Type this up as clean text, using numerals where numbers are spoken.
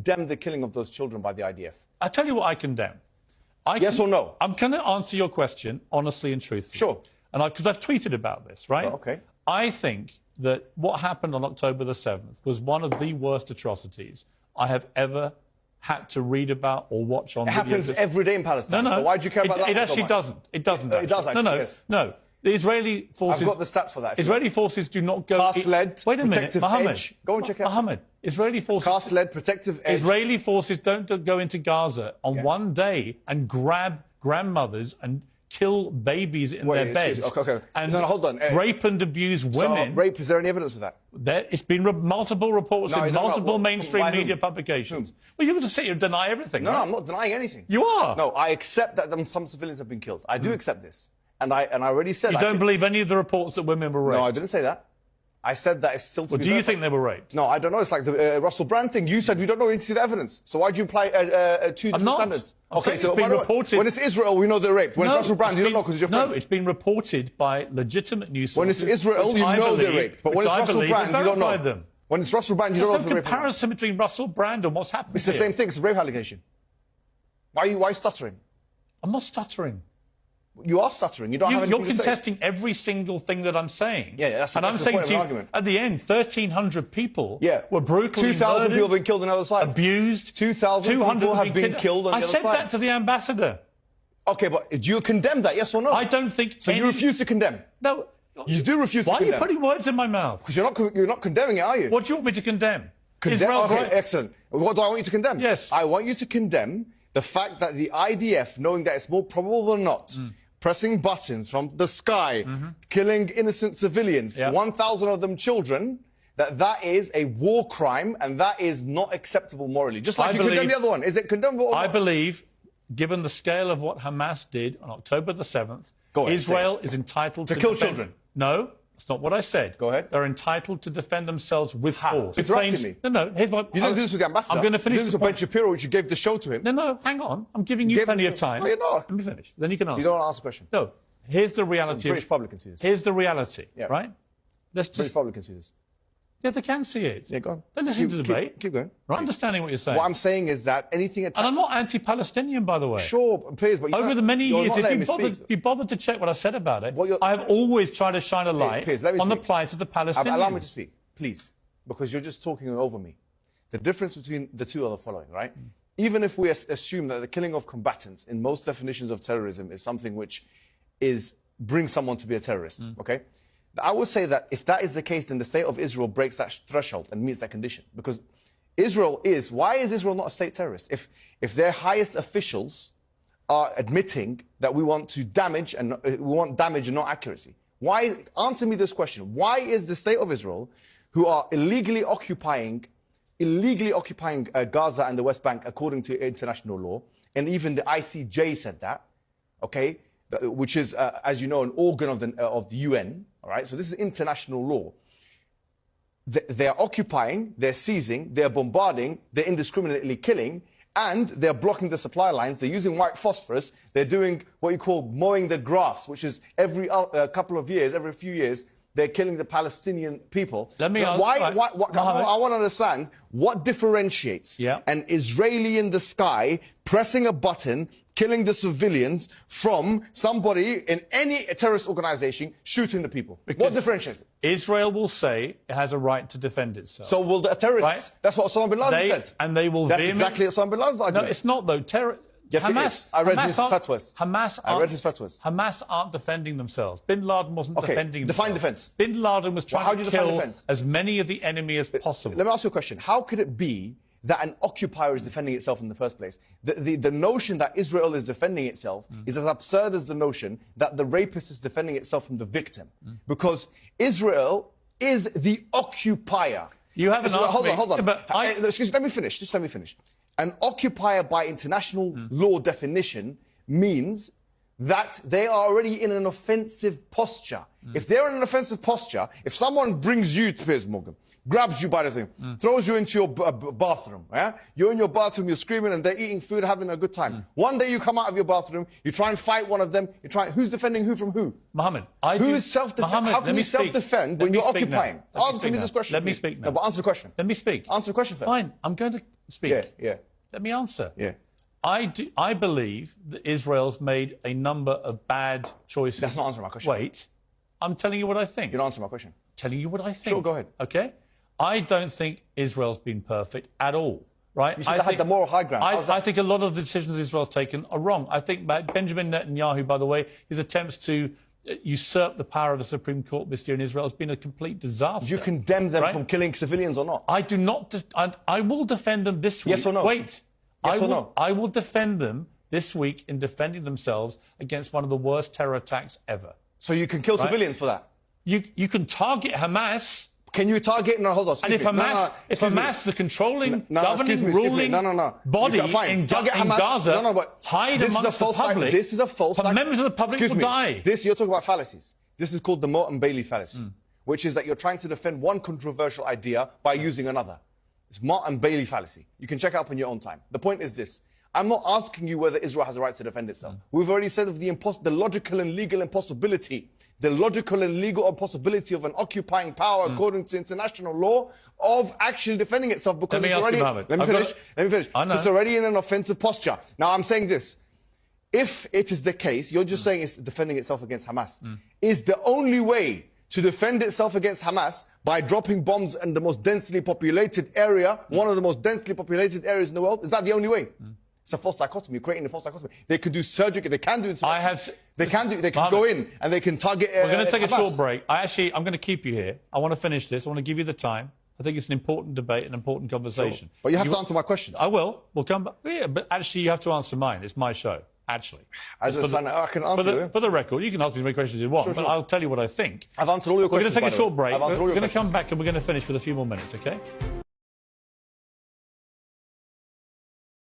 condemn the killing of those children by the IDF? I tell you what I condemn. Yes or no? I'm going to answer your question honestly and truthfully. Sure. And because I've tweeted about this, right? Oh, okay. I think that what happened on October the 7th was one of the worst atrocities I have ever had to read about or watch on. It happens every day in Palestine. No. So why do you care about that? It actually doesn't. It doesn't. It does actually. No. Yes. No. The Israeli forces. I've got the stats for that. Israeli forces do not go. Cast-led, Wait a minute, protective Mohammed. edge. Go and check it out. Mohammed. Israeli forces. Cast-led, protective edge. Israeli forces don't go into Gaza on one day and grab grandmothers and kill babies in their beds. Okay. And no, hold on. Rape and abuse women. So, rape, is there any evidence for that? It's been multiple reports in multiple mainstream media publications. Well, you're going to sit here and deny everything, No, right? no, I'm not denying anything. You are. No, I accept that some civilians have been killed. I do accept this. And I already said... You don't believe any of the reports that women were raped? No, I didn't say that. I said that it's still to be do you think they were raped? No, I don't know. It's like the Russell Brand thing. You said you don't know. You didn't see the evidence. So why do you apply two different standards? Okay, so when it's Israel, we know they're raped. When it's Russell Brand, you don't know because you're friend. No, it's been reported by legitimate news sources. When it's Israel, you know they're raped. But when it's Russell Brand, you don't know. Them. When it's Russell Brand, you don't know if they're raped. There's no comparison between Russell Brand and what's happened. It's the same thing. It's a rape allegation. Why are you stuttering? I'm not stuttering. You are stuttering. You don't have anything You're contesting every single thing that I'm saying. Yeah, that's and I'm saying to you, at the end, 1,300 people were brutally murdered. 2,000 people have been killed on the other side. Abused. 2,000 people have been killed on the other side. I said that to the ambassador. Okay, but do you condemn that, yes or no? I don't think... So you refuse to condemn? No. You do refuse to condemn? Why are you putting words in my mouth? Because you're not condemning it, are you? What do you want me to condemn? Okay, excellent. What do I want you to condemn? Yes. I want you to condemn the fact that the IDF, knowing that it's more probable than not, pressing buttons from the sky, killing innocent civilians, 1,000 of them children, that is a war crime and that is not acceptable morally. Just like you condemn the other one. Is it condemnable or not? I believe, given the scale of what Hamas did on October the 7th, Israel is entitled to kill children. No, that's not what I said. Go ahead. They're entitled to defend themselves with force. Interrupting me. No, here's what... You didn't do this with the ambassador. I'm going to finish. You did this with Ben Shapiro, which you gave the show to him. No, hang on. I'm giving you plenty of time. No, you're not. Let me finish. Then you can answer. You don't want to ask the question. No. Here's the reality. The British public can see this. Here's the reality, right? Let's just... British public can see this. Yeah, they can see it. Yeah, go on. They're listening to the debate. Keep going. Right, understanding what you're saying. What I'm saying is that anything... And I'm not anti-Palestinian, by the way. Sure, please, but... Over the many years, if you bothered to check what I said about it, I have always tried to shine a light on the plight of the Palestinians. Allow me to speak, please, because you're just talking over me. The difference between the two are the following, right? Even if we assume that the killing of combatants in most definitions of terrorism is something which brings someone to be a terrorist, okay? I would say that if that is the case, then the state of Israel breaks that threshold and meets that condition. Because why is Israel not a state terrorist? If their highest officials are admitting that we want to damage and we want damage and not accuracy, answer me this question. Why is the state of Israel, who are illegally occupying Gaza and the West Bank according to international law, and even the ICJ said that, okay, which is, as you know, an organ of the UN, all right? So this is international law. They're occupying, they're seizing, they're bombarding, they're indiscriminately killing, and they're blocking the supply lines. They're using white phosphorus. They're doing what you call mowing the grass, which is every couple of years, every few years, they're killing the Palestinian people. Let me I want to understand what differentiates an Israeli in the sky pressing a button, killing the civilians, from somebody in any terrorist organization shooting the people. What differentiates it? Israel will say it has a right to defend itself. So will the terrorists. Right? That's what Osama bin Laden said. And they will. That's exactly Osama bin Laden's argument. No, it's not though. Yes, it is. I read his fatwas. I read his fatwas. Hamas aren't defending themselves. Bin Laden wasn't defending himself. Define defense. Bin Laden was trying to kill as many of the enemy as possible. Let me ask you a question. How could it be that an occupier is defending itself in the first place? The notion that Israel is defending itself is as absurd as the notion that the rapist is defending itself from the victim. Because Israel is the occupier. You haven't asked me. Hold on. Excuse me, let me finish. Just let me finish. An occupier by international law definition means that they are already in an offensive posture. If they're in an offensive posture, if someone brings you to Piers Morgan, grabs you by the thing, throws you into your bathroom, you're in your bathroom, you're screaming and they're eating food, having a good time. One day you come out of your bathroom, you try and fight one of them, who's defending who from who? Mohammed, how can you self-defend when you're occupying? Answer me this question. Let me speak now. No, but answer the question. Let me speak. Answer the question first. Fine, I'm going to speak. Yeah. Let me answer. Yeah. I believe that Israel's made a number of bad choices. That's not answering my question. Wait, I'm telling you what I think. You're not answering my question. Telling you what I think. Sure, go ahead. Okay? I don't think Israel's been perfect at all. Right? You should have had the moral high ground. I think a lot of the decisions Israel's taken are wrong. I think Benjamin Netanyahu, by the way, his attempts to usurp the power of the Supreme Court this year in Israel has been a complete disaster. Do you condemn them from killing civilians or not? I do not. I will defend them this week. Yes or no? Wait. Yes or no? I will defend them this week in defending themselves against one of the worst terror attacks ever. So you can kill civilians for that? You can target Hamas. Can you target? No, hold on. And if Hamas, the controlling, governing, ruling body in Gaza, but hide amongst the public, this is a false. Members of the public will die. You're talking about fallacies. This is called the Moat and Bailey fallacy, which is that you're trying to defend one controversial idea by using another. It's Moat and Bailey fallacy. You can check it up in your own time. The point is this. I'm not asking you whether Israel has a right to defend itself. We've already said of the logical and legal impossibility. The logical and legal impossibility of an occupying power, according to international law, of actually defending itself because it's already... Let me finish. It's already in an offensive posture. Now, I'm saying this. If it is the case, you're just saying it's defending itself against Hamas. Is the only way to defend itself against Hamas by dropping bombs in the most densely populated area, one of the most densely populated areas in the world? Is that the only way? It's a false dichotomy, creating a false dichotomy. They could do surgery, they can do insurrection. They can go in and they can target We're going to take Hamas. a short break. I'm going to keep you here. I want to finish this. I want to give you the time. I think it's an important debate, an important conversation. Sure. But you have to answer my questions. I will. We'll come back. Yeah, but actually you have to answer mine. It's my show, actually. I can answer for the record, you can ask me as many questions as you want, but I'll tell you what I think. I've answered all your questions. We're going to take a short break. We're going to come back and we're going to finish with a few more minutes, okay?